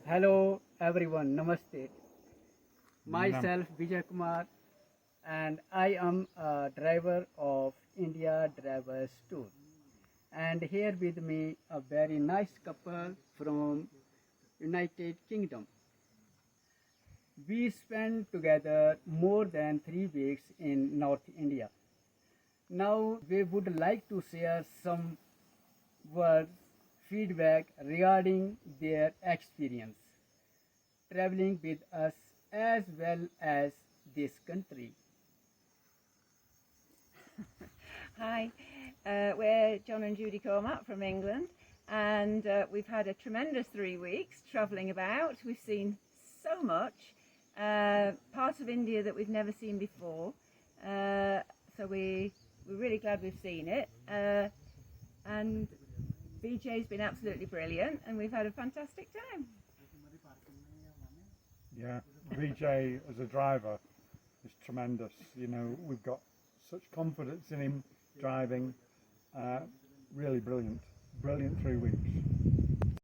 Hello everyone, Namaste. Nam- Myself Vijay Kumar and I am a driver of India Drivers Tour. And here with me a very nice couple from United Kingdom. We spent together more than 3 weeks in North India. Now we would like to share some words feedback regarding their experience traveling with us as well as this country. Hi, we're John and Judy Cormack from England, and we've had a tremendous 3 weeks travelling about. We've seen so much, parts of India that we've never seen before, so we're really glad we've seen it. And BJ's been absolutely brilliant, and we've had a fantastic time. Yeah, VJ as a driver is tremendous. You know, we've got such confidence in him driving. Really brilliant. Brilliant 3 weeks.